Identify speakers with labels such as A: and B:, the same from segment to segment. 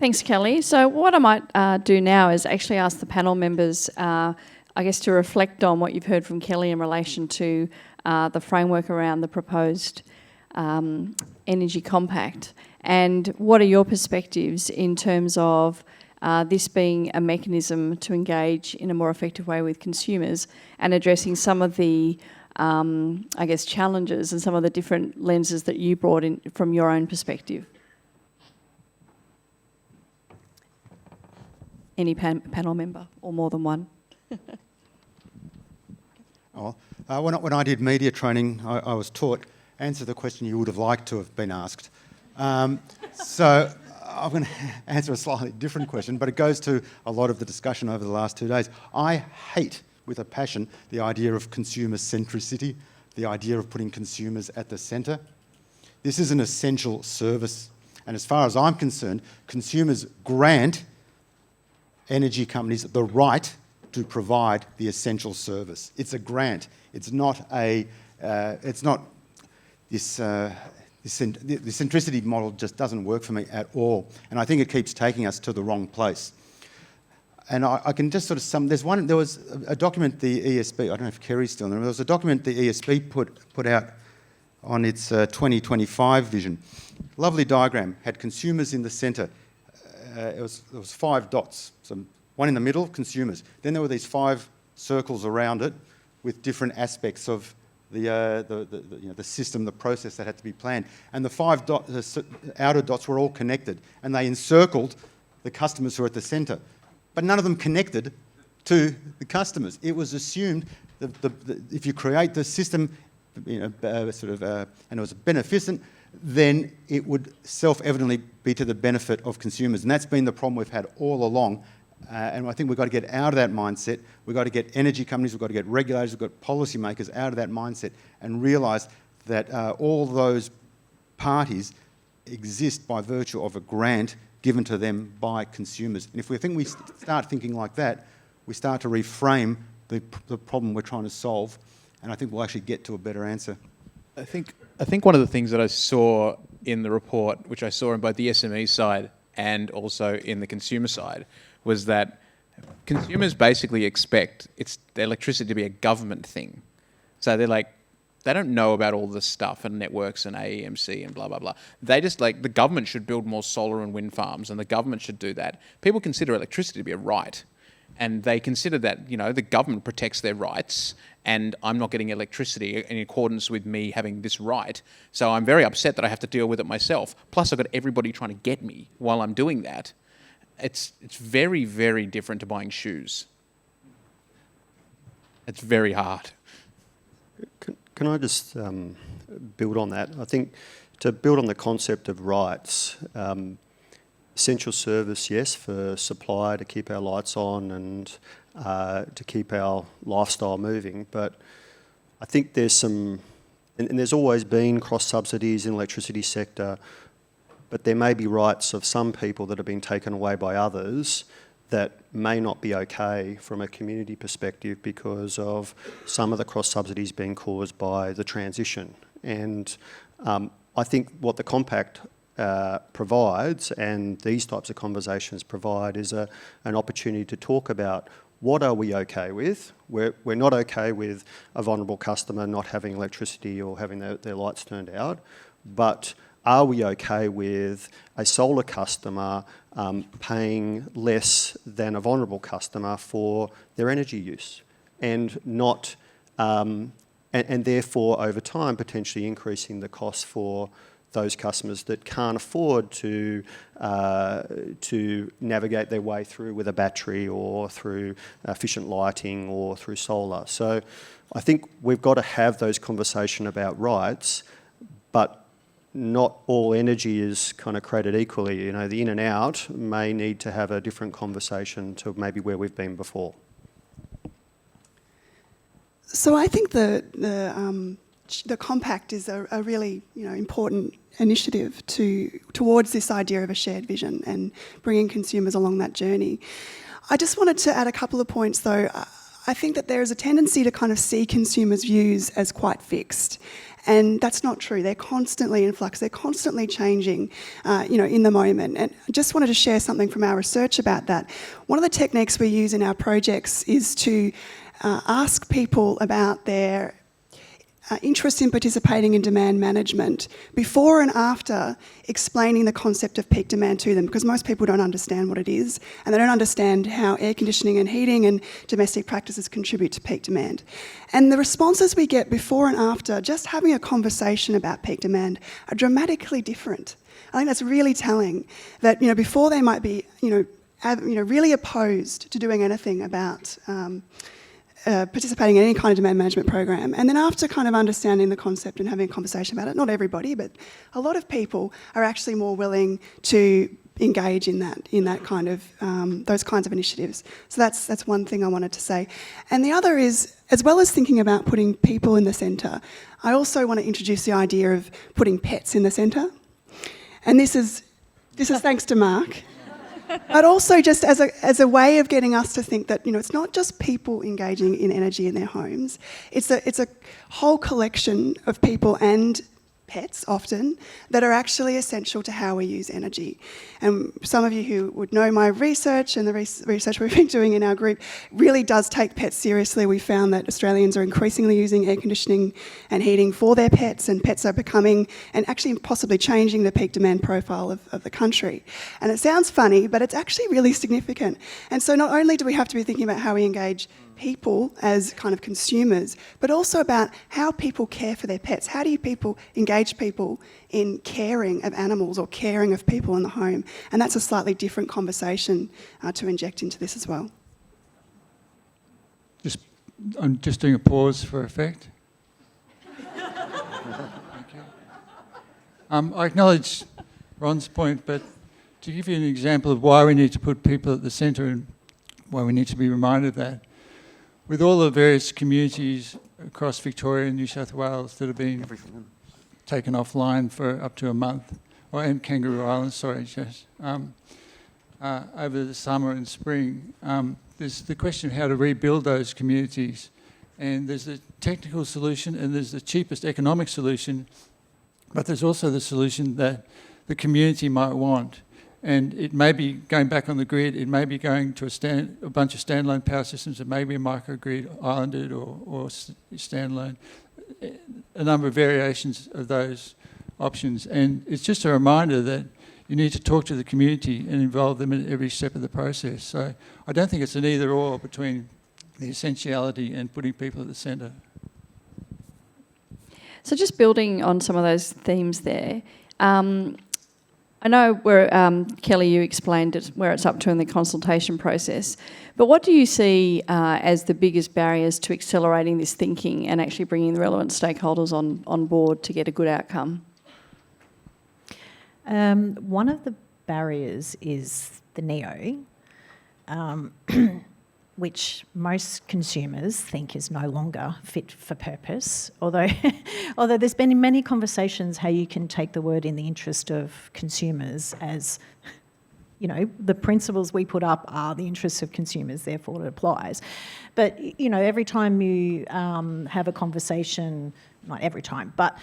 A: Thanks, Kellie. So what I might do now is actually ask the panel members, I guess, to reflect on what you've heard from Kellie in relation to the framework around the proposed energy compact, and what are your perspectives in terms of this being a mechanism to engage in a more effective way with consumers and addressing some of the, I guess, challenges and some of the different lenses that you brought in from your own perspective? Any panel member, or more than one?
B: When I did media training, I was taught, answer the question you would have liked to have been asked. So I'm going to answer a slightly different question, but it goes to a lot of the discussion over the last 2 days. I hate, with a passion, the idea of consumer centricity, the idea of putting consumers at the centre. This is an essential service, and as far as I'm concerned, consumers grant energy companies the right to provide the essential service. It's a grant. It's not a. It's not this. The centricity model just doesn't work for me at all, and I think it keeps taking us to the wrong place. And I can just sort of sum. There was a document the ESB. I don't know if Kerry's still there. There was a document the ESB put out on its 2025 vision. Lovely diagram, had consumers in the centre. There was 5 dots, so one in the middle, consumers. Then there were these 5 circles around it with different aspects of the system, the process that had to be planned. And the 5 outer dots were all connected, and they encircled the customers who were at the centre. But none of them connected to the customers. It was assumed that if you create the system, and it was beneficent, then it would self-evidently be to the benefit of consumers. And that's been the problem we've had all along. And I think we've got to get out of that mindset. We've got to get energy companies, we've got to get regulators, we've got policymakers out of that mindset and realise that all those parties exist by virtue of a grant given to them by consumers. And if we start thinking like that, we start to reframe the problem we're trying to solve, and I think we'll actually get to a better answer.
C: I think one of the things that I saw in the report, which I saw in both the SME side and also in the consumer side, was that consumers basically expect the electricity to be a government thing. So they're like, they don't know about all this stuff and networks and AEMC and blah, blah, blah. They just the government should build more solar and wind farms and the government should do that. People consider electricity to be a right. And they consider that, the government protects their rights and I'm not getting electricity in accordance with me having this right. So I'm very upset that I have to deal with it myself. Plus I've got everybody trying to get me while I'm doing that. It's very, very different to buying shoes. It's very hard.
D: Can I just build on that? I think to build on the concept of rights, essential service, yes, for supply to keep our lights on and to keep our lifestyle moving. But I think there's some, and there's always been cross-subsidies in the electricity sector, but there may be rights of some people that have been taken away by others that may not be okay from a community perspective because of some of the cross-subsidies being caused by the transition. And I think what the compact provides, and these types of conversations provide, is an opportunity to talk about what are we okay with. We're not okay with a vulnerable customer not having electricity or having their lights turned out, but are we okay with a solar customer paying less than a vulnerable customer for their energy use, and not and therefore over time potentially increasing the cost for those customers that can't afford to navigate their way through with a battery or through efficient lighting or through solar. So I think we've got to have those conversations about rights, but not all energy is kind of created equally. The in and out may need to have a different conversation to maybe where we've been before.
E: So I think the compact is a really important initiative towards this idea of a shared vision and bringing consumers along that journey. I just wanted to add a couple of points though. I think that there is a tendency to kind of see consumers' views as quite fixed. And that's not true. They're constantly in flux. They're constantly changing, in the moment. And I just wanted to share something from our research about that. One of the techniques we use in our projects is to ask people about their interest in participating in demand management before and after explaining the concept of peak demand to them, because most people don't understand what it is, and they don't understand how air conditioning and heating and domestic practices contribute to peak demand. And the responses we get before and after just having a conversation about peak demand are dramatically different. I think that's really telling that, before they might be, really opposed to doing anything about participating in any kind of demand management program. And then after kind of understanding the concept and having a conversation about it, not everybody, but a lot of people are actually more willing to engage in that kind of, those kinds of initiatives. So that's one thing I wanted to say. And the other is, as well as thinking about putting people in the centre, I also want to introduce the idea of putting pets in the centre. And this is thanks to Mark. But also just as a way of getting us to think that, it's not just people engaging in energy in their homes. It's a whole collection of people and pets often that are actually essential to how we use energy. And some of you who would know my research and the research we've been doing in our group really does take pets seriously. We found that Australians are increasingly using air conditioning and heating for their pets, and pets are becoming and actually possibly changing the peak demand profile of the country. And it sounds funny, but it's actually really significant. And so not only do we have to be thinking about how we engage people as kind of consumers, but also about how people care for their pets. How do people engage people in caring of animals or caring of people in the home? And that's a slightly different conversation to inject into this as well.
F: I'm just doing a pause for effect. Thank you. I acknowledge Ron's point, but to give you an example of why we need to put people at the centre and why we need to be reminded of that, with all the various communities across Victoria and New South Wales that have been taken offline for up to a month, and Kangaroo Island, sorry, Jess, over the summer and spring, there's the question of how to rebuild those communities. And there's the technical solution and there's the cheapest economic solution, but there's also the solution that the community might want. And it may be going back on the grid, it may be going to a bunch of standalone power systems, it may be a microgrid, islanded or standalone, a number of variations of those options. And it's just a reminder that you need to talk to the community and involve them in every step of the process. So I don't think it's an either or between the essentiality and putting people at the centre.
A: So just building on some of those themes there, I know where, Kellie, you explained it, where it's up to in the consultation process, but what do you see as the biggest barriers to accelerating this thinking and actually bringing the relevant stakeholders on board to get a good outcome?
G: One of the barriers is the NEO, which most consumers think is no longer fit for purpose, although there's been many conversations how you can take the word in the interest of consumers as, the principles we put up are the interests of consumers, therefore it applies. But, every time you have a conversation, not every time, but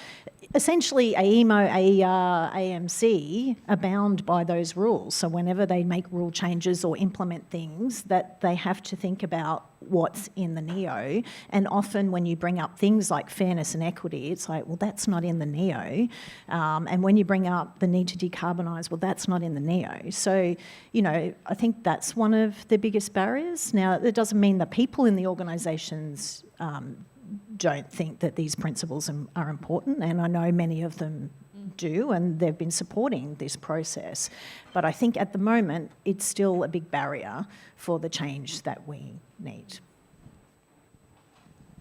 G: essentially AEMO, AER, AMC are bound by those rules. So whenever they make rule changes or implement things, that they have to think about what's in the NEO. And often when you bring up things like fairness and equity, it's like, well, that's not in the NEO. And when you bring up the need to decarbonise, well, that's not in the NEO. So, I think that's one of the biggest barriers. Now, it doesn't mean the people in the organisations don't think that these principles are important, and I know many of them do, and they've been supporting this process. But I think at the moment, it's still a big barrier for the change that we need.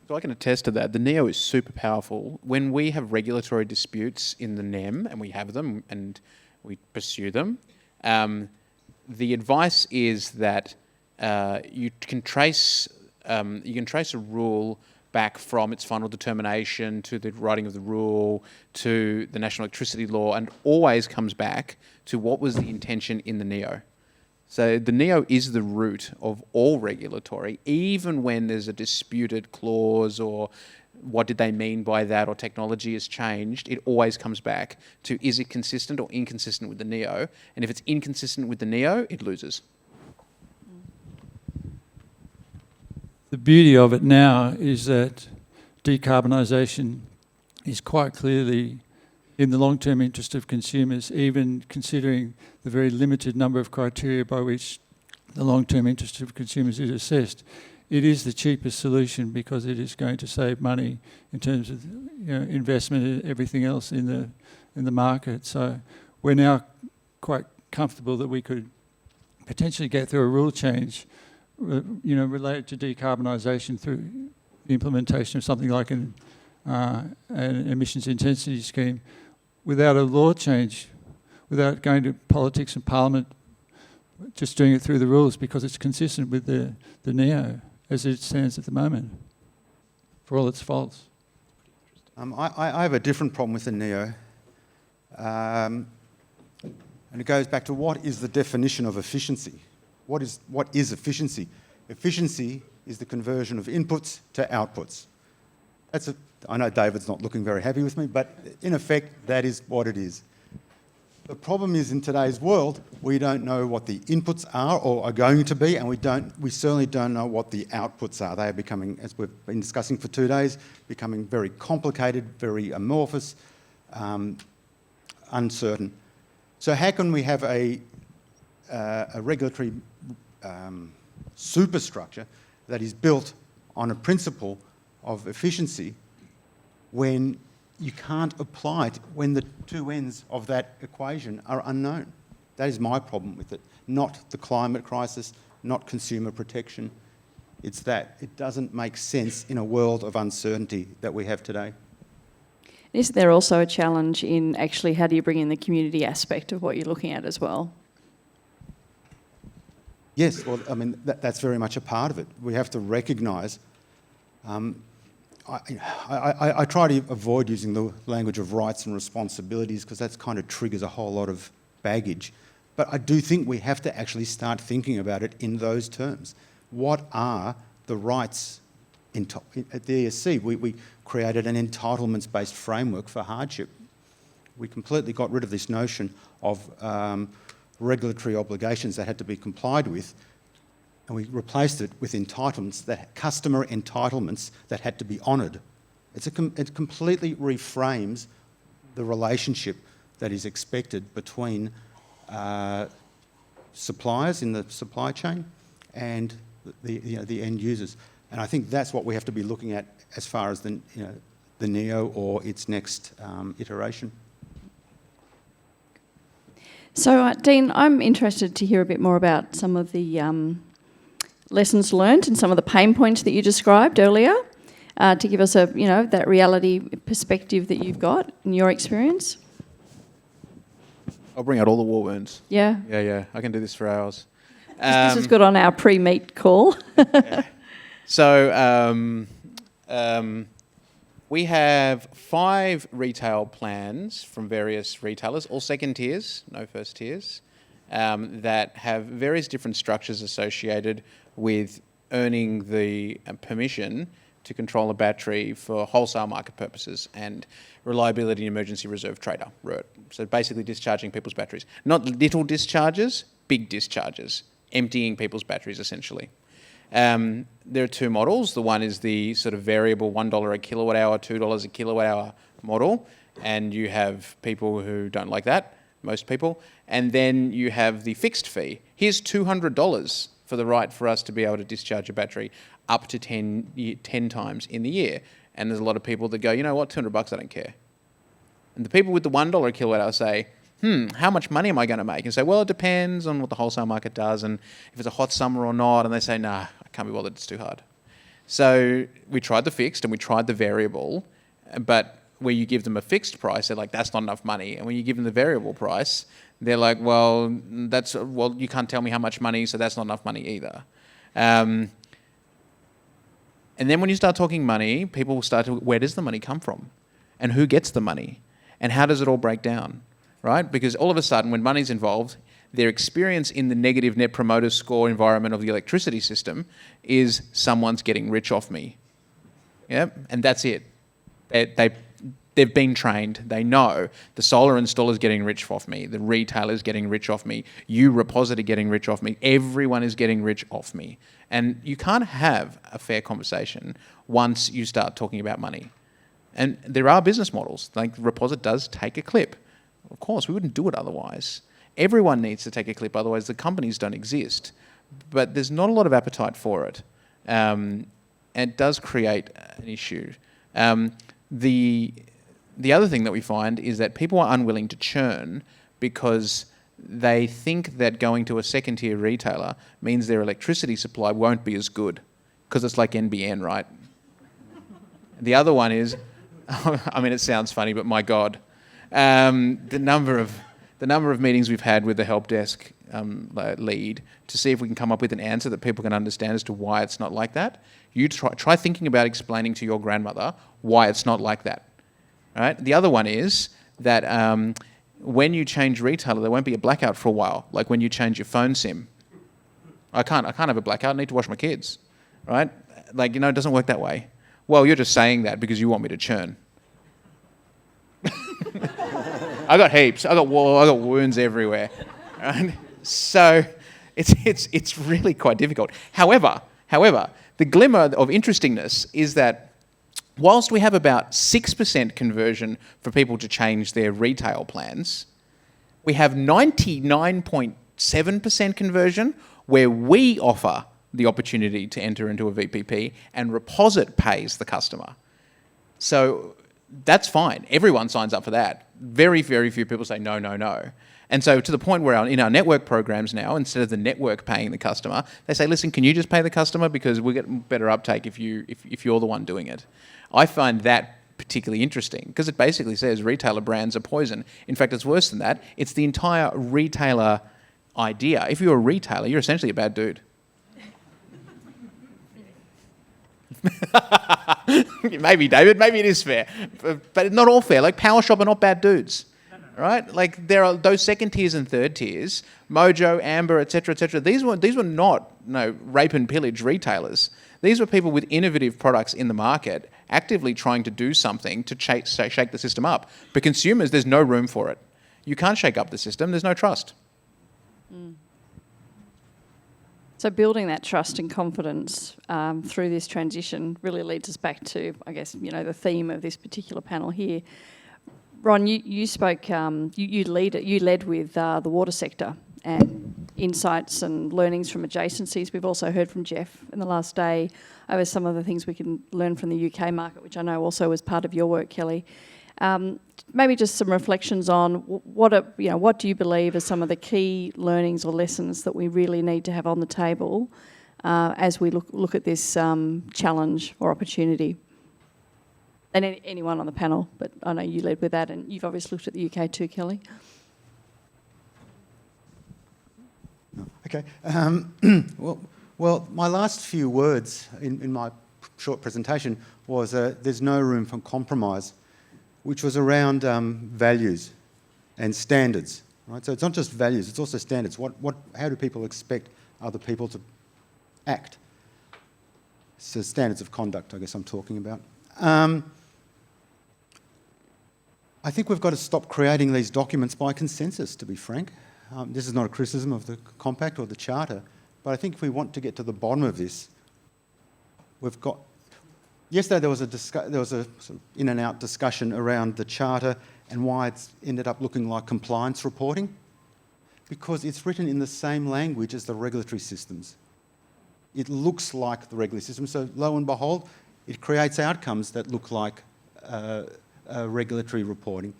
C: So I can attest to that. The NEO is super powerful. When we have regulatory disputes in the NEM, and we have them and we pursue them, the advice is that you can trace a rule back from its final determination to the writing of the rule to the National Electricity Law, and always comes back to what was the intention in the NEO. So the NEO is the root of all regulatory, even when there's a disputed clause or what did they mean by that, or technology has changed, it always comes back to, is it consistent or inconsistent with the NEO? And if it's inconsistent with the NEO, it loses.
F: The beauty of it now is that decarbonisation is quite clearly in the long-term interest of consumers, even considering the very limited number of criteria by which the long-term interest of consumers is assessed. It is the cheapest solution because it is going to save money in terms of investment and everything else in the market. So we're now quite comfortable that we could potentially get through a rule change, related to decarbonisation through the implementation of something like an emissions intensity scheme, without a law change, without going to politics and parliament, just doing it through the rules, because it's consistent with the NEO as it stands at the moment, for all its faults.
B: I have a different problem with the NEO, and it goes back to what is the definition of efficiency? What is efficiency? Efficiency is the conversion of inputs to outputs. I know David's not looking very happy with me, but in effect, that is what it is. The problem is, in today's world, we don't know what the inputs are or are going to be, and we certainly don't know what the outputs are. They are becoming, as we've been discussing for 2 days, becoming very complicated, very amorphous, uncertain. So how can we have a regulatory superstructure that is built on a principle of efficiency when you can't apply it, when the two ends of that equation are unknown? That is my problem with it. Not the climate crisis, not consumer protection. It's that it doesn't make sense in a world of uncertainty that we have today.
A: Is there also a challenge in actually how do you bring in the community aspect of what you're looking at as well?
B: Yes, well, I mean, that's very much a part of it. We have to recognise. I try to avoid using the language of rights and responsibilities because that kind of triggers a whole lot of baggage. But I do think we have to actually start thinking about it in those terms. What are the rights at the ESC? We created an entitlements-based framework for hardship. We completely got rid of this notion of regulatory obligations that had to be complied with, and we replaced it with entitlements, customer entitlements that had to be honoured. It completely reframes the relationship that is expected between suppliers in the supply chain and the end users. And I think that's what we have to be looking at as far as the NEO or its next iteration.
A: So, Dean, I'm interested to hear a bit more about some of the lessons learned and some of the pain points that you described earlier, to give us that reality perspective that you've got in your experience.
C: I'll bring out all the war wounds.
A: Yeah.
C: Yeah. I can do this for hours.
A: This is good on our pre-meet call.
C: Yeah. So we have 5 retail plans from various retailers, all second tiers, no first tiers, that have various different structures associated with earning the permission to control a battery for wholesale market purposes and reliability and emergency reserve trader, RERT. So basically discharging people's batteries. Not little discharges, big discharges, emptying people's batteries essentially. There are 2 models. The one is the sort of variable $1 a kilowatt hour, $2 a kilowatt hour model, and you have people who don't like that, most people. And then you have the fixed fee. Here's $200 for the right for us to be able to discharge a battery up to 10 times in the year. And there's a lot of people that go, you know what, $200, I don't care. And the people with the $1 a kilowatt hour say, how much money am I going to make? And say, well, it depends on what the wholesale market does and if it's a hot summer or not. And they say, nah, I can't be bothered, it's too hard. So we tried the fixed and we tried the variable, but where you give them a fixed price, they're like, that's not enough money. And when you give them the variable price, they're like, well, you can't tell me how much money, so that's not enough money either. And then when you start talking money, people start to, where does the money come from? And who gets the money? And how does it all break down? Right? Because all of a sudden, when money's involved, their experience in the negative net promoter score environment of the electricity system is someone's getting rich off me. Yep, and that's it. They've been trained. They know the solar installer's getting rich off me. The retailer's getting rich off me. You, Reposit, are getting rich off me. Everyone is getting rich off me. And you can't have a fair conversation once you start talking about money. And there are business models. Like Reposit does take a clip. Of course, we wouldn't do it otherwise. Everyone needs to take a clip, otherwise the companies don't exist. But there's not a lot of appetite for it. And it does create an issue. The other thing that we find is that people are unwilling to churn because they think that going to a second-tier retailer means their electricity supply won't be as good because it's like NBN, right? The other one is, I mean, it sounds funny, but my God, the number of meetings we've had with the help desk lead to see if we can come up with an answer that people can understand as to why it's not like that. You try thinking about explaining to your grandmother why it's not like that. Right? The other one is that when you change retailer, there won't be a blackout for a while, like when you change your phone SIM. I can't have a blackout. I need to watch my kids, right? Like, it doesn't work that way. Well, you're just saying that because you want me to churn. I got heaps. I got wounds everywhere. Right? So it's really quite difficult. However, the glimmer of interestingness is that whilst we have about 6% conversion for people to change their retail plans, we have 99.7% conversion where we offer the opportunity to enter into a VPP and Reposit pays the customer. So that's fine. Everyone signs up for that. Very, very few people say no, no, no. And so to the point where in our network programs now, instead of the network paying the customer, they say, listen, can you just pay the customer because we get better uptake if you're the one doing it. I find that particularly interesting because it basically says retailer brands are poison. In fact, it's worse than that. It's the entire retailer idea. If you're a retailer, you're essentially a bad dude. Maybe, David, maybe it is fair. But not all fair. Like Power Shop are not bad dudes. Right? Like there are those second tiers and third tiers, Mojo, Amber, etc., etc. These were not rape and pillage retailers. These were people with innovative products in the market, actively trying to do something to shake the system up. But consumers, there's no room for it. You can't shake up the system. There's no trust.
A: Mm. So building that trust and confidence through this transition really leads us back to, I guess, the theme of this particular panel here. Ron, you spoke, you led with the water sector and insights and learnings from adjacencies. We've also heard from Jeff in the last day over some of the things we can learn from the UK market, which I know also was part of your work, Kellie. Maybe just some reflections on what do you believe are some of the key learnings or lessons that we really need to have on the table as we look at this challenge or opportunity. And anyone on the panel, but I know you led with that, and you've obviously looked at the UK too, Kellie.
B: Okay. Well, my last few words in my short presentation was there's no room for compromise, which was around values and standards. Right. So it's not just values; it's also standards. How do people expect other people to act? So standards of conduct, I guess I'm talking about. I think we've got to stop creating these documents by consensus, to be frank. This is not a criticism of the Compact or the Charter, but I think if we want to get to the bottom of this, we've got... Yesterday there was a sort of in and out discussion around the Charter and why it's ended up looking like compliance reporting, because it's written in the same language as the regulatory systems. It looks like the regulatory system, so lo and behold, it creates outcomes that look like regulatory reporting.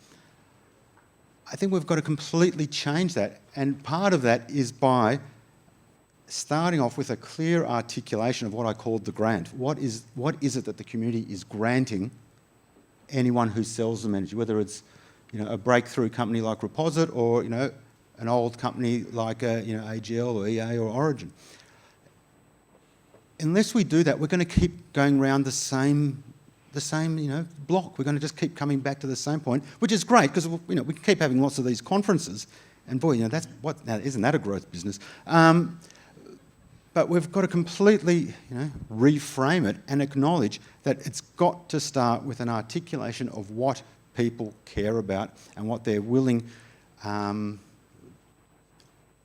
B: I think we've got to completely change that, and part of that is by starting off with a clear articulation of what I called the grant. What is it that the community is granting anyone who sells them energy, whether it's a breakthrough company like Reposit or an old company like AGL or EA or Origin. Unless we do that, we're going to keep going around the same block. We're going to just keep coming back to the same point, which is great because we can keep having lots of these conferences, and boy, that's what. Now, isn't that a growth business? But we've got to completely, reframe it and acknowledge that it's got to start with an articulation of what people care about and what they're willing,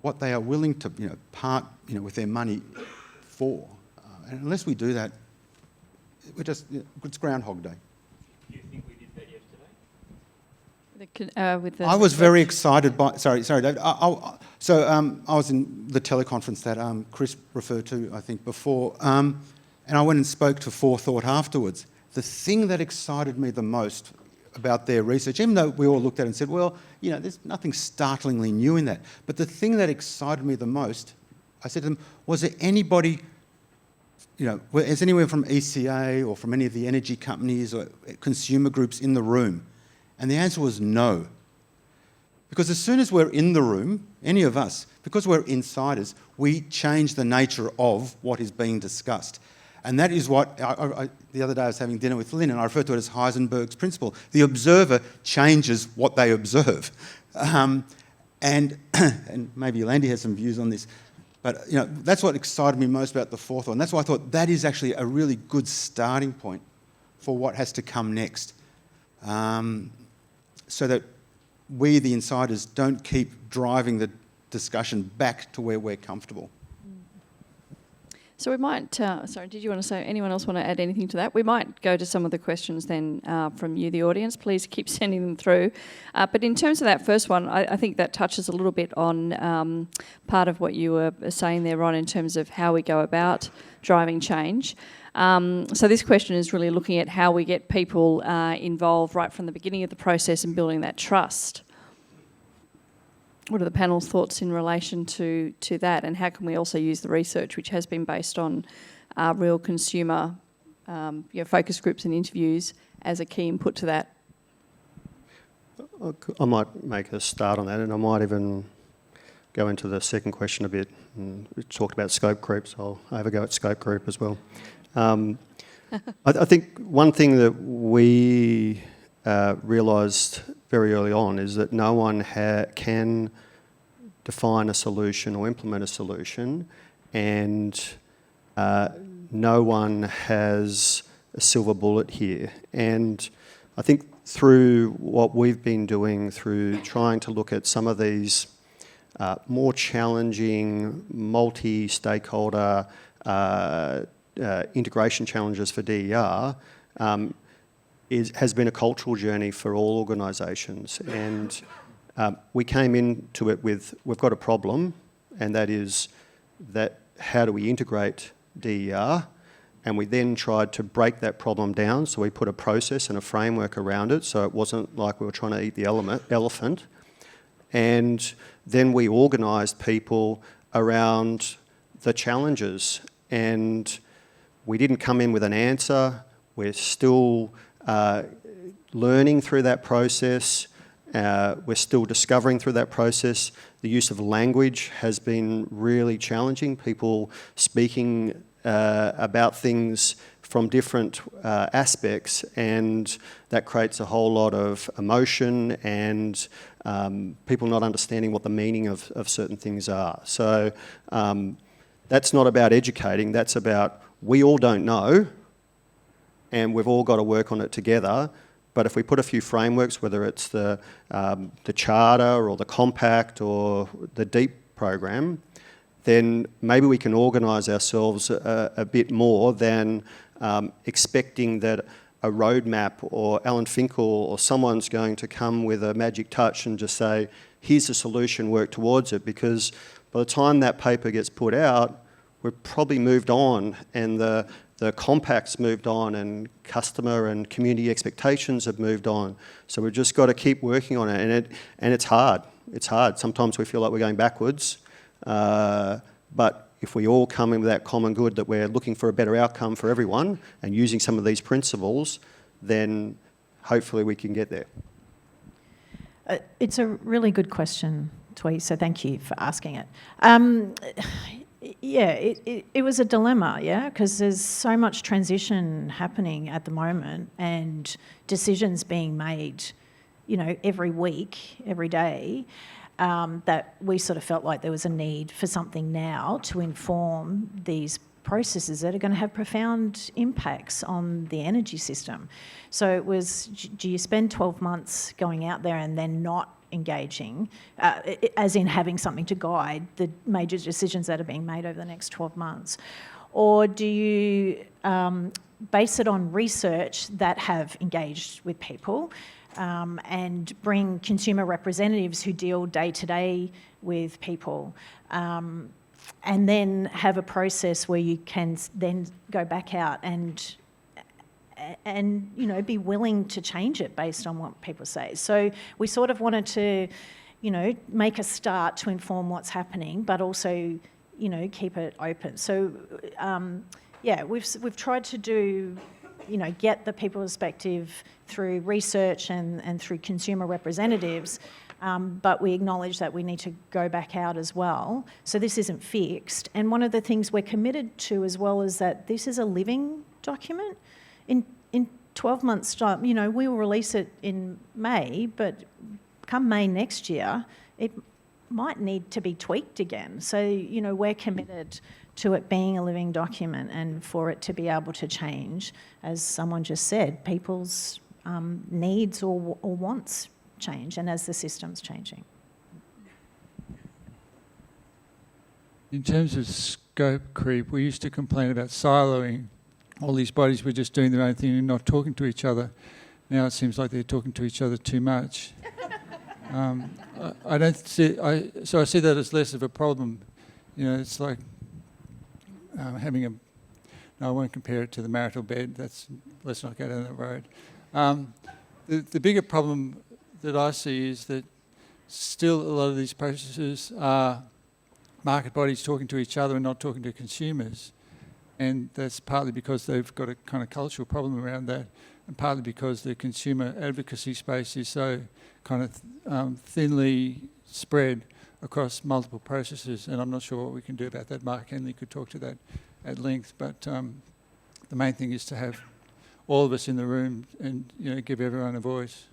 B: what they are willing to, part, with their money for. And unless we do that, it's Groundhog Day.
C: Do you think we did that yesterday?
B: I was very excited by. Sorry, David. I was in the teleconference that Chris referred to, I think, before, and I went and spoke to Forethought afterwards. The thing that excited me the most about their research, even though we all looked at it and said, well, there's nothing startlingly new in that, but the thing that excited me the most, I said to them, was there anybody, is anywhere from ECA or from any of the energy companies or consumer groups in the room? And the answer was no. Because as soon as we're in the room, any of us, because we're insiders, we change the nature of what is being discussed. And that is what, the other day I was having dinner with Lynn and I referred to it as Heisenberg's principle. The observer changes what they observe. And maybe Landy has some views on this, but that's what excited me most about the fourth one. That's why I thought that is actually a really good starting point for what has to come next. So that we, the insiders, don't keep driving the discussion back to where we're comfortable.
A: So we might, sorry, did you want to say, anyone else want to add anything to that? We might go to some of the questions then from you, the audience. Please keep sending them through. But in terms of that first one, I think that touches a little bit on part of what you were saying there, Ron, in terms of how we go about driving change. So this question is really looking at how we get people involved right from the beginning of the process and building that trust. What are the panel's thoughts in relation to that, and how can we also use the research, which has been based on real consumer focus groups and interviews, as a key input to that?
D: I might make a start on that, and I might even go into the second question a bit. We talked about scope creep, so I'll have a go at scope creep as well. I think one thing that we realised very early on is that no one can define a solution or implement a solution, and no one has a silver bullet here. And I think through what we've been doing, through trying to look at some of these more challenging multi-stakeholder integration challenges for DER, has been a cultural journey for all organisations. And we came into it with, we've got a problem, and that is that how do we integrate DER? And we then tried to break that problem down, so we put a process and a framework around it, so it wasn't like we were trying to eat the elephant. And then we organised people around the challenges, and we didn't come in with an answer. We're still learning through that process. We're still discovering through that process. The use of language has been really challenging. People speaking about things from different aspects, and that creates a whole lot of emotion and people not understanding what the meaning of certain things are. So that's not about educating, that's about we all don't know, and we've all got to work on it together. But if we put a few frameworks, whether it's the Charter or the Compact or the DEEP program, then maybe we can organise ourselves a bit more than expecting that a roadmap or Alan Finkel or someone's going to come with a magic touch and just say, here's the solution, work towards it. Because by the time that paper gets put out, we've probably moved on, and the compact's moved on, and customer and community expectations have moved on. So we've just got to keep working on it, and it's hard. It's hard. Sometimes we feel like we're going backwards, but if we all come in with that common good that we're looking for a better outcome for everyone and using some of these principles, then hopefully we can get there.
G: It's a really good question, Twee, so thank you for asking it. Yeah, it was a dilemma, yeah, because there's so much transition happening at the moment and decisions being made, every week, every day. that we sort of felt like there was a need for something now to inform these processes that are going to have profound impacts on the energy system. So it was, do you spend 12 months going out there and then not engaging, as in having something to guide the major decisions that are being made over the next 12 months? Or do you base it on research that have engaged with people and bring consumer representatives who deal day to day with people, and then have a process where you can then go back out and you know, be willing to change it based on what people say. So we sort of wanted to, you know, make a start to inform what's happening, but also, you know, keep it open. So yeah, we've tried to do, you know, get the people perspective through research and through consumer representatives, but we acknowledge that we need to go back out as well. So this isn't fixed. And one of the things we're committed to as well is that this is a living document. In 12 months' time, you know, we will release it in May, but come May next year, it might need to be tweaked again. So, you know, we're committed to it being a living document and for it to be able to change, as someone just said, people's needs or wants change, and as the system's changing.
F: In terms of scope creep, we used to complain about siloing. All these bodies were just doing their own thing and not talking to each other. Now it seems like they're talking to each other too much. I don't see. So I see that as less of a problem. You know, it's like having a. No, I won't compare it to the marital bed. Let's not go down that road. The bigger problem that I see is that still a lot of these processes are market bodies talking to each other and not talking to consumers. And that's partly because they've got a kind of cultural problem around that, and partly because the consumer advocacy space is so kind of thinly spread across multiple processes. And I'm not sure what we can do about that. Mark Henley could talk to that at length. But the main thing is to have all of us in the room and, you know, give everyone a voice.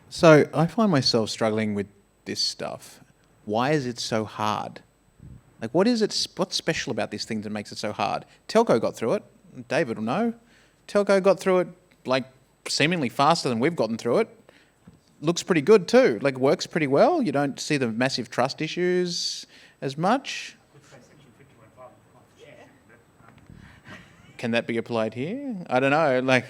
C: So I find myself struggling with this stuff. Why is it so hard? Like, what's special about this thing that makes it so hard? Telco got through it. David will know. Telco got through it, like, seemingly faster than we've gotten through it. Looks pretty good too. Like, works pretty well. You don't see the massive trust issues as much. Can that be applied here? I don't know. Like,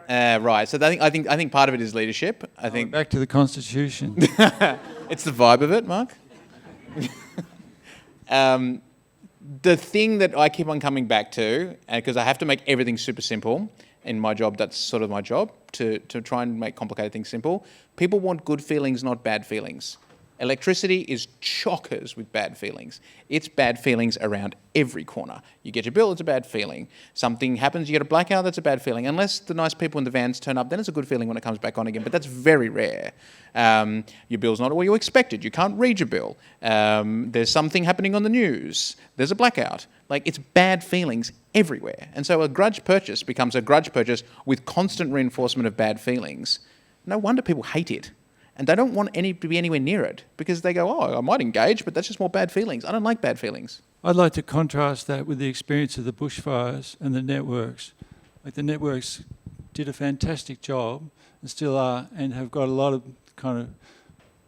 C: right. So I think part of it is leadership. I think
F: back to the Constitution.
C: It's the vibe of it, Mark. The thing that I keep on coming back to, because I have to make everything super simple in my job, that's sort of my job, to try and make complicated things simple. People want good feelings, not bad feelings. Electricity is chockers with bad feelings. It's bad feelings around every corner. You get your bill, it's a bad feeling. Something happens, you get a blackout, that's a bad feeling. Unless the nice people in the vans turn up, then it's a good feeling when it comes back on again, but that's very rare. Your bill's not what you expected. You can't read your bill. There's something happening on the news. There's a blackout. Like, it's bad feelings everywhere. And so a grudge purchase becomes a grudge purchase with constant reinforcement of bad feelings. No wonder people hate it. And they don't want to be anywhere near it because they go, oh, I might engage, but that's just more bad feelings. I don't like bad feelings.
F: I'd like to contrast that with the experience of the bushfires and the networks. Like, the networks did a fantastic job and still are, and have got a lot of kind of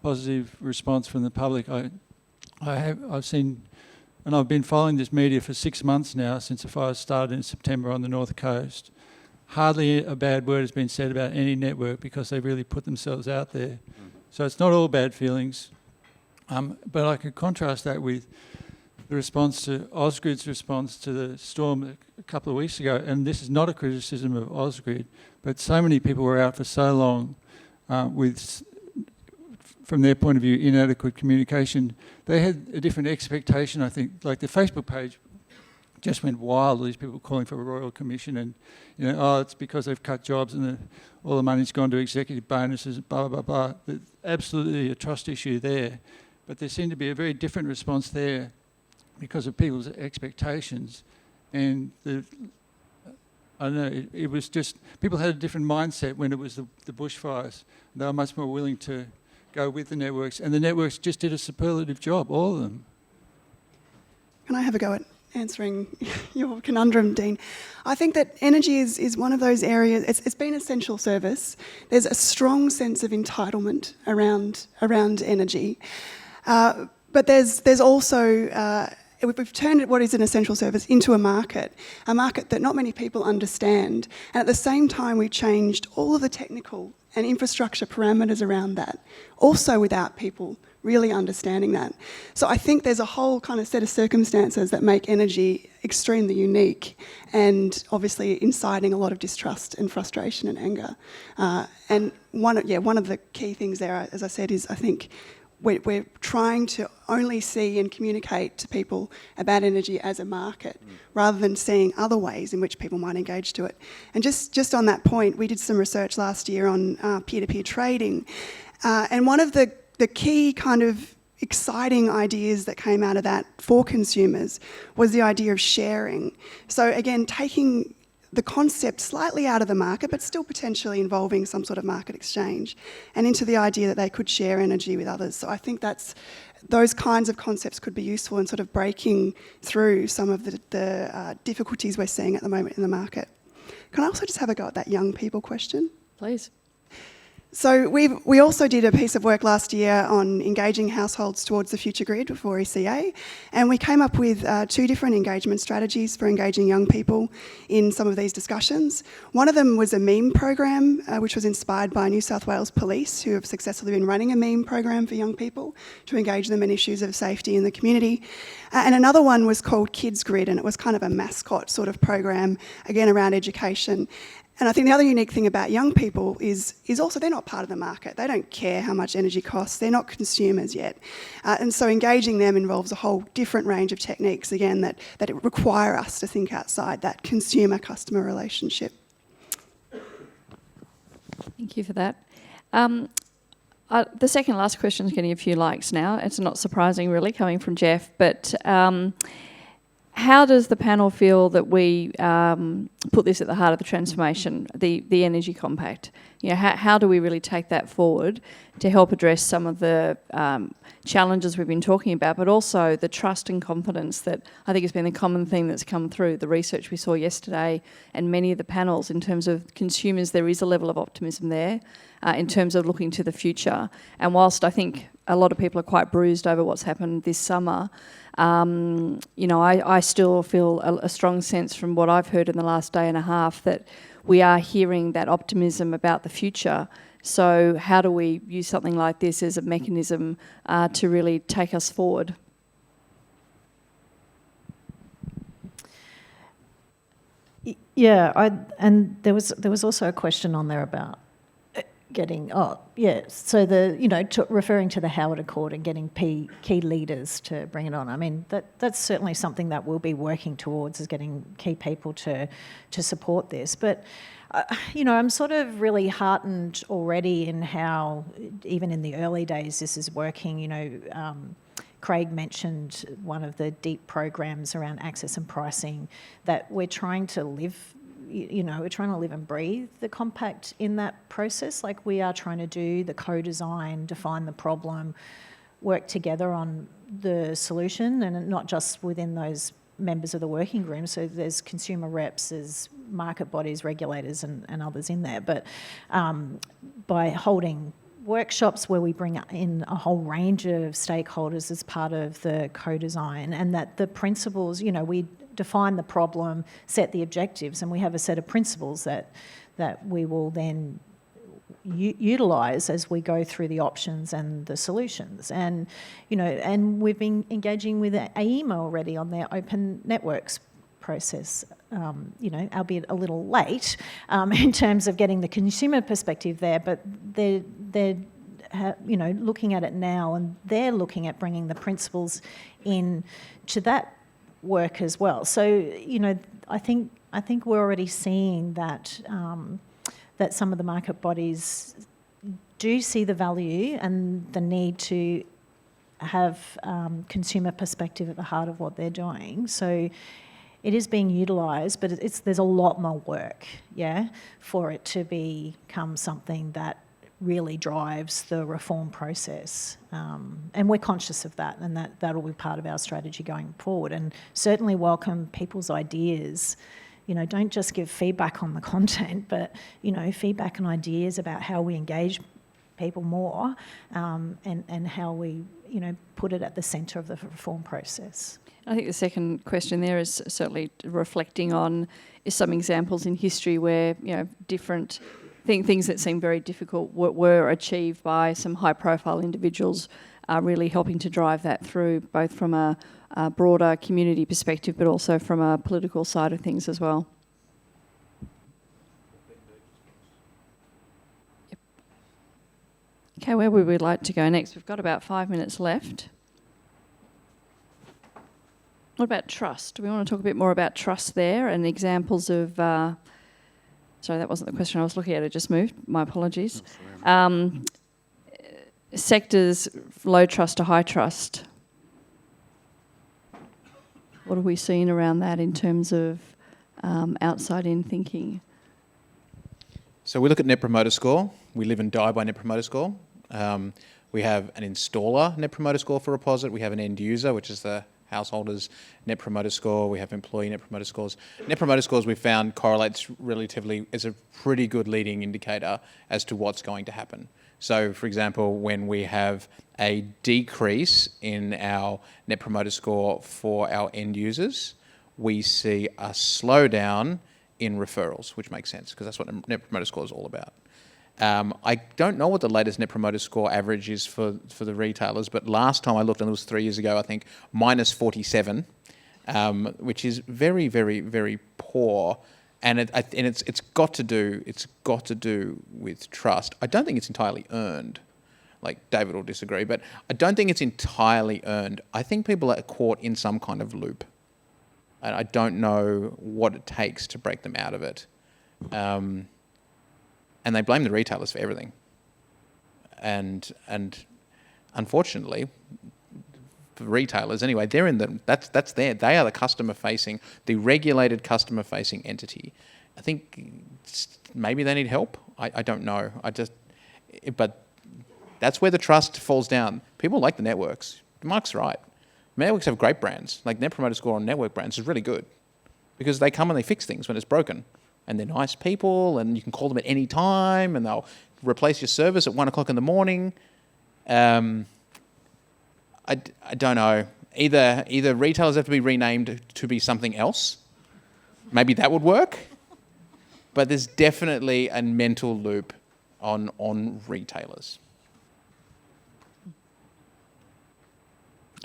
F: positive response from the public. I've seen, and I've been following this media for 6 months now since the fires started in September on the North Coast. Hardly a bad word has been said about any network because they really put themselves out there. So it's not all bad feelings. But I could contrast that with the response to Ausgrid's response to the storm a couple of weeks ago. And this is not a criticism of Ausgrid, but so many people were out for so long with, from their point of view, inadequate communication. They had a different expectation, I think. Like, the Facebook page just went wild, all these people calling for a royal commission and, you know, oh, it's because they've cut jobs and all the money's gone to executive bonuses, blah, blah, blah. There's absolutely a trust issue there. But there seemed to be a very different response there because of people's expectations. And I don't know, it was just, people had a different mindset when it was the bushfires. They were much more willing to go with the networks, and the networks just did a superlative job, all of them.
E: Can I have a go at answering your conundrum, Dean? I think that energy is one of those areas. It's been an essential service. There's a strong sense of entitlement around energy, but there's also we've turned what is an essential service into a market that not many people understand. And at the same time, we've changed all of the technical and infrastructure parameters around that, also without people really understanding that. So I think there's a whole kind of set of circumstances that make energy extremely unique and obviously inciting a lot of distrust and frustration and anger. And one of the key things there, as I said, is I think we're trying to only see and communicate to people about energy as a market rather than seeing other ways in which people might engage to it. And just on that point, we did some research last year on peer-to-peer trading. And one of the key kind of exciting ideas that came out of that for consumers was the idea of sharing. So again, taking the concept slightly out of the market, but still potentially involving some sort of market exchange, and into the idea that they could share energy with others. So I think those kinds of concepts could be useful in sort of breaking through some of the difficulties we're seeing at the moment in the market. Can I also just have a go at that young people question?
A: Please.
E: So we also did a piece of work last year on engaging households towards the future grid for ECA, and we came up with 2 different engagement strategies for engaging young people in some of these discussions. One of them was a meme program, which was inspired by New South Wales Police, who have successfully been running a meme program for young people to engage them in issues of safety in the community. And another one was called Kids Grid, and it was kind of a mascot sort of program, again around education. And I think the other unique thing about young people is also they're not part of the market. They don't care how much energy costs. They're not consumers yet. And so engaging them involves a whole different range of techniques, again, that require us to think outside that consumer-customer relationship.
A: Thank you for that. The second last question is getting a few likes now. It's not surprising, really, coming from Jeff, but how does the panel feel that we put this at the heart of the transformation, the energy compact? You know, how do we really take that forward to help address some of the challenges we've been talking about, but also the trust and confidence that I think has been the common theme that's come through the research we saw yesterday and many of the panels in terms of consumers. There is a level of optimism there in terms of looking to the future. And whilst I think a lot of people are quite bruised over what's happened this summer, I still feel a strong sense from what I've heard in the last day and a half that we are hearing that optimism about the future. So how do we use something like this as a mechanism to really take us forward?
G: Yeah, and there was also a question on there about getting, referring to the Howard Accord and getting key leaders to bring it on. I mean, that's certainly something that we'll be working towards, is getting key people to support this. But, I'm sort of really heartened already in how, even in the early days, this is working. Craig mentioned one of the deep programs around access and pricing that we're trying to live. We're trying to live and breathe the compact in that process. Like, we are trying to do the co-design, define the problem, work together on the solution, and not just within those members of the working group. So there's consumer reps, there's market bodies, regulators and others in there. But by holding workshops where we bring in a whole range of stakeholders as part of the co-design, and that the principles, we define the problem, set the objectives, and we have a set of principles that we will then utilise as we go through the options and the solutions. And, and we've been engaging with AEMA already on their open networks process, albeit a little late in terms of getting the consumer perspective there, but they're looking at it now, and they're looking at bringing the principles in to that work as well. So, I think we're already seeing that that some of the market bodies do see the value and the need to have consumer perspective at the heart of what they're doing. So it is being utilised, but there's a lot more work, for it to become something that really drives the reform process. And we're conscious of that, and that'll be part of our strategy going forward. And certainly welcome people's ideas. You know, don't just give feedback on the content, but, you know, feedback and ideas about how we engage people more, and how we, you know, put it at the centre of the reform process.
A: I think the second question there is certainly reflecting on some examples in history where, you know, different things that seem very difficult were achieved by some high-profile individuals, really helping to drive that through, both from a broader community perspective, but also from a political side of things as well. Yep. Okay, where would we like to go next? We've got about 5 minutes left. What about trust? Do we want to talk a bit more about trust there and examples of... sorry, that wasn't the question I was looking at. It just moved. My apologies. Sectors, low trust to high trust. What have we seen around that in terms of outside-in thinking?
C: So we look at Net Promoter Score. We live and die by Net Promoter Score. We have an installer Net Promoter Score for Reposit. We have an end user, which is the householders' Net Promoter Score. We have employee Net Promoter Scores. Net Promoter Scores we found correlates relatively as a pretty good leading indicator as to what's going to happen. So, for example, when we have a decrease in our Net Promoter Score for our end users, we see a slowdown in referrals, which makes sense because that's what Net Promoter Score is all about. I don't know what the latest Net Promoter Score average is for the retailers, but last time I looked, and it was 3 years ago, I think, minus 47, which is very, very, very poor. And it's got to do with trust. I don't think it's entirely earned. Like David will disagree, but I don't think it's entirely earned. I think people are caught in some kind of loop, and I don't know what it takes to break them out of it. And they blame the retailers for everything. And unfortunately, for retailers anyway, they are the customer-facing, the regulated customer-facing entity. I think maybe they need help. I don't know. But that's where the trust falls down. People like the networks. Mark's right. Networks have great brands. Like Net Promoter Score on network brands is really good because they come and they fix things when it's broken. And they're nice people, and you can call them at any time, and they'll replace your service at 1 o'clock in the morning. I don't know. Either retailers have to be renamed to be something else. Maybe that would work. But there's definitely a mental loop on retailers.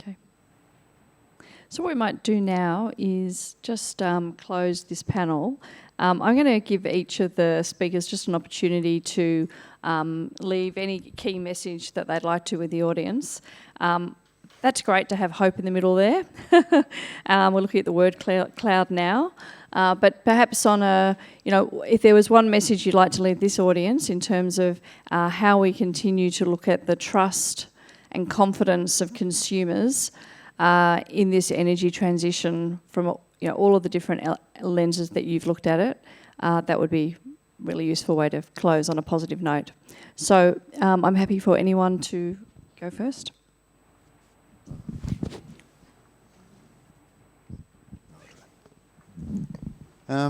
A: Okay. So what we might do now is just close this panel. I'm going to give each of the speakers just an opportunity to leave any key message that they'd like to with the audience. That's great to have hope in the middle there. We're looking at the word cloud now. But perhaps on if there was one message you'd like to leave this audience in terms of how we continue to look at the trust and confidence of consumers in this energy transition from all of the different lenses that you've looked at it, that would be a really useful way to close on a positive note. So I'm happy for anyone to go first.
B: I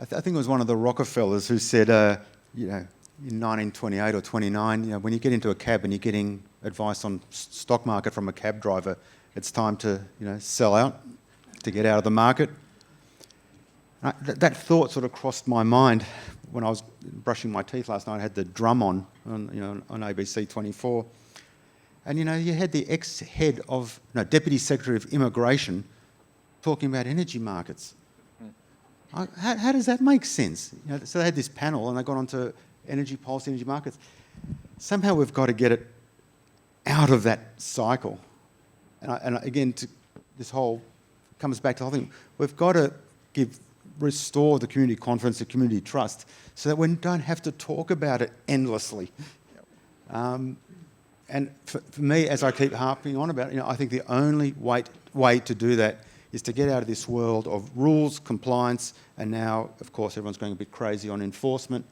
B: think it was one of the Rockefellers who said, in 1928 or 29, when you get into a cab and you're getting advice on stock market from a cab driver, it's time to, sell out, to get out of the market. That thought sort of crossed my mind when I was brushing my teeth last night. I had the drum on ABC 24. And, you had the Deputy Secretary of Immigration talking about energy markets. How does that make sense? So they had this panel and they got onto energy policy, energy markets. Somehow we've got to get it out of that cycle. And again, this whole comes back to the whole thing. We've got to restore the community confidence, the community trust, so that we don't have to talk about it endlessly. And for me, as I keep harping on about it, I think the only way to do that is to get out of this world of rules, compliance, and now, of course, everyone's going a bit crazy on enforcement.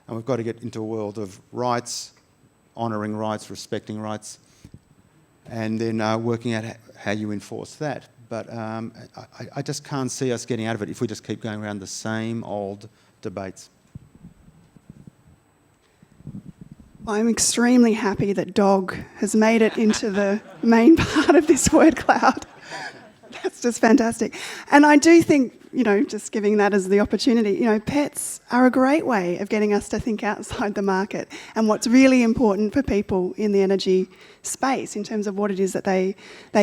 B: and we've got to get into a world of rights, honouring rights, respecting rights, and then working out how you enforce that. But I just can't see us getting out of it if we just keep going around the same old debates.
E: I'm extremely happy that dog has made it into the main part of this word cloud. That's just fantastic. And I do think, just giving that as the opportunity, pets are a great way of getting us to think outside the market and what's really important for people in the energy space in terms of what it is that they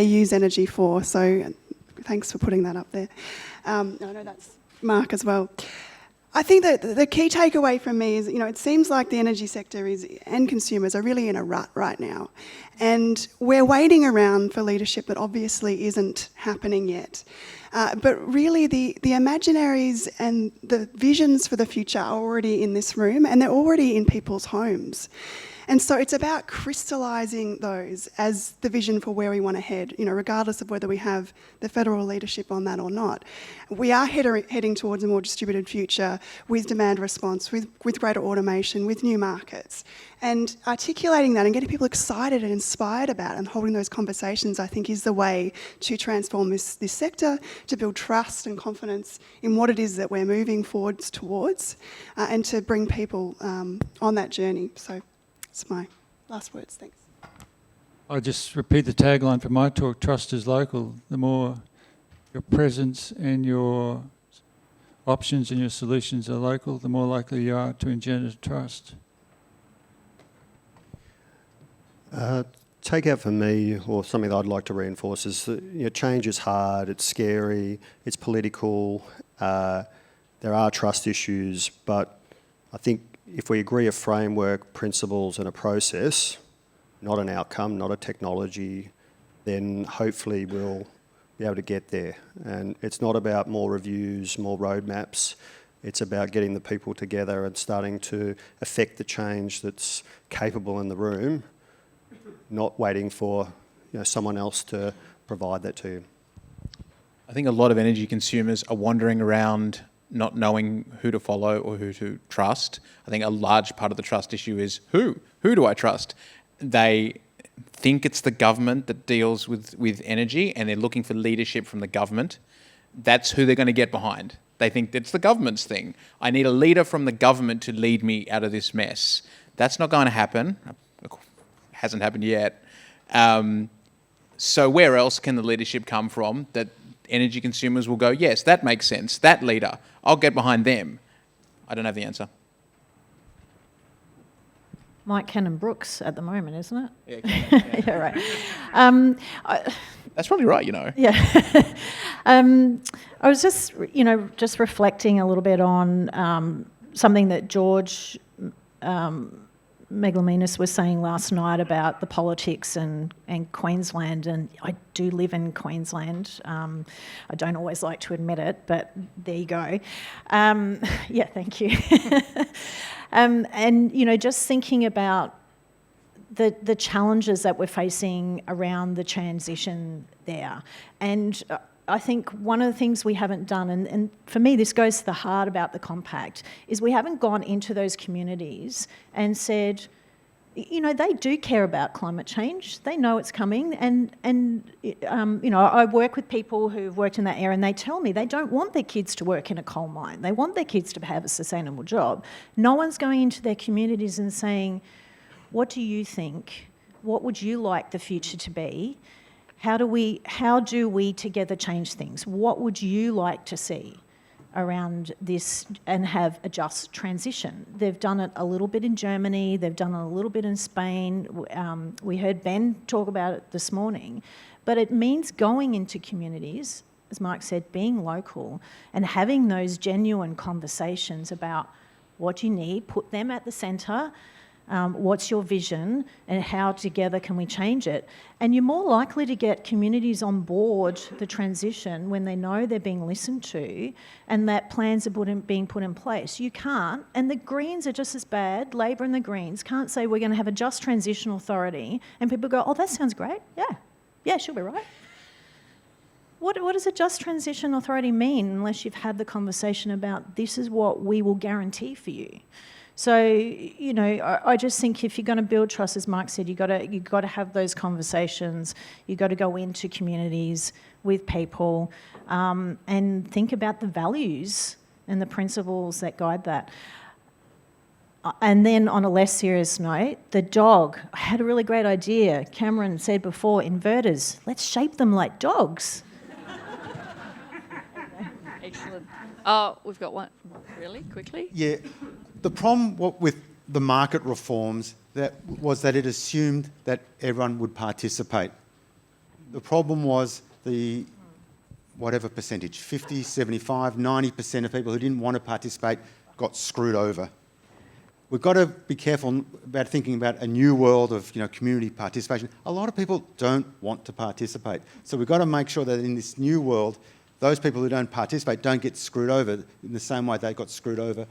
E: use energy for. So thanks for putting that up there. I know that's Mark as well. I think that the key takeaway from me is, it seems like the energy sector and consumers are really in a rut right now. And we're waiting around for leadership that obviously isn't happening yet. But really the imaginaries and the visions for the future are already in this room, and they're already in people's homes. And so it's about crystallising those as the vision for where we want to head, regardless of whether we have the federal leadership on that or not. We are heading towards a more distributed future with demand response, with greater automation, with new markets. And articulating that and getting people excited and inspired about it and holding those conversations, I think, is the way to transform this sector, to build trust and confidence in what it is that we're moving forwards towards, and to bring people on that journey. So that's my last words, thanks.
F: I just repeat the tagline for my talk, trust is local. The more your presence and your options and your solutions are local, the more likely you are to engender trust.
D: Take out for me, or something that I'd like to reinforce, is that change is hard, it's scary, it's political, there are trust issues, but I think if we agree a framework, principles and a process, not an outcome, not a technology, then hopefully we'll be able to get there. And it's not about more reviews, more roadmaps. It's about getting the people together and starting to affect the change that's capable in the room, not waiting for someone else to provide that to you.
C: I think a lot of energy consumers are wandering around not knowing who to follow or who to trust. I think a large part of the trust issue is who? Who do I trust? They think it's the government that deals with energy, and they're looking for leadership from the government. That's who they're going to get behind. They think it's the government's thing. I need a leader from the government to lead me out of this mess. That's not going to happen. Hasn't happened yet. So where else can the leadership come from that energy consumers will go, yes, that makes sense, that leader, I'll get behind them? I don't have the answer.
G: Mike Cannon-Brookes at the moment, isn't it?
C: Yeah,
G: Yeah, right.
C: That's probably right,
G: Yeah. I was just reflecting a little bit on something that George Megalaminis was saying last night about the politics and Queensland, and I do live in Queensland. I don't always like to admit it, but there you go. Yeah, thank you. And just thinking about the challenges that we're facing around the transition there. And I think one of the things we haven't done, and for me this goes to the heart about the compact, is we haven't gone into those communities and said, they do care about climate change. They know it's coming, and I work with people who've worked in that area, and they tell me they don't want their kids to work in a coal mine. They want their kids to have a sustainable job. No one's going into their communities and saying, what do you think? What would you like the future to be? How do we together change things? What would you like to see around this and have a just transition? They've done it a little bit in Germany, they've done it a little bit in Spain. We heard Ben talk about it this morning, but it means going into communities, as Mark said, being local and having those genuine conversations about what you need, put them at the centre. What's your vision and how together can we change it? And you're more likely to get communities on board the transition when they know they're being listened to and that plans are being put in place. You can't, and the Greens are just as bad, Labor and the Greens can't say we're going to have a just transition authority and people go, oh, that sounds great, yeah, she'll be right. What does a just transition authority mean unless you've had the conversation about this is what we will guarantee for you? So, you know, I just think if you're going to build trust, as Mark said, you've got to have those conversations. You've got to go into communities with people and think about the values and the principles that guide that. And then on a less serious note, the dog. I had a really great idea. Cameron said before, inverters. Let's shape them like dogs.
A: Excellent. Oh, we've got one. Really? Quickly?
B: Yeah. The problem with the market reforms was that it assumed that everyone would participate. The problem was the whatever percentage, 50, 75, 90% of people who didn't want to participate got screwed over. We've got to be careful about thinking about a new world of community participation. A lot of people don't want to participate. So we've got to make sure that in this new world, those people who don't participate don't get screwed over in the same way they got screwed over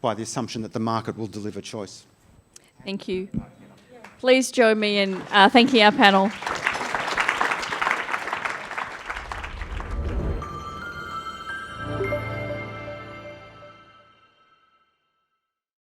B: by the assumption that the market will deliver choice.
A: Thank you. Please join me in thanking our panel.